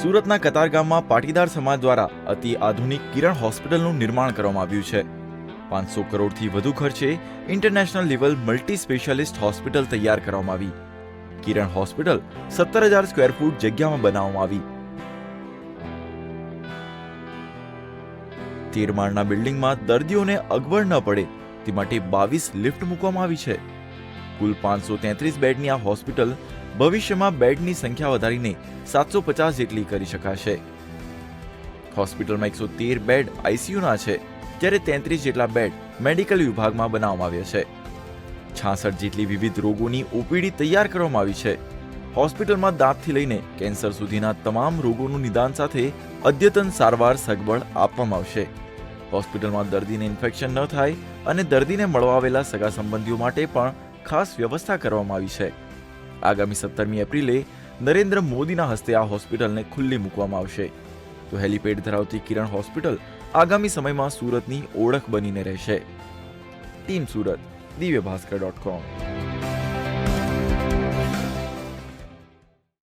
સુરતના કતારગામમાં પાટીદાર સમાજ દ્વારા અતિ આધુનિક કિરણ હોસ્પિટલનું નિર્માણ કરવામાં આવ્યું છે. 500 કરોડથી વધુ ખર્ચે international level multi specialist hospital તૈયાર કરવામાં આવી. કિરણ હોસ્પિટલ 17,000 સ્ક્વેર ફૂટ જગ્યામાં બનાવવામાં આવી. 13 માળના બિલ્ડિંગમાં દર્દીઓને અગવડ ન પડે તે માટે 22 લિફ્ટ મૂકવામાં આવી છે. કુલ 533 બેડની આ હોસ્પિટલ ભવિષ્યમાં બેડની સંખ્યા વધારીને 750 જેટલી કરી શકાશે. હોસ્પિટલમાં 113 બેડ આઈસીયુના છે, જ્યારે 33 જેટલા બેડ મેડિકલ વિભાગમાં બનાવવામાં આવ્યા છે. 66 જેટલી વિવિધ રોગોની ઓપીડી તૈયાર કરવામાં આવી છે. હોસ્પિટલમાં દાંતથી લઈને કેન્સર સુધીના તમામ રોગોનું નિદાન સાથે અદ્યતન સારવાર સગવડ આપવામાં આવશે. હોસ્પિટલમાં દર્દીને ઇન્ફેક્શન ન થાય અને દર્દીને મળવા આવેલા સગા સંબંધીઓ માટે પણ ખાસ વ્યવસ્થા કરવામાં આવી છે. આગામી 17મી એપ્રિલે નરેન્દ્ર મોદીના હસ્તે આ હોસ્પિટલને ખુલ્લી મૂકવામાં આવશે. તો હેલીપેડ ધરાવતી કિરણ હોસ્પિટલ આગામી સમયમાં સુરતની ઓળખ બનીને રહેશે. ટીમ સુરત, દિવ્યભાસ્કર.com.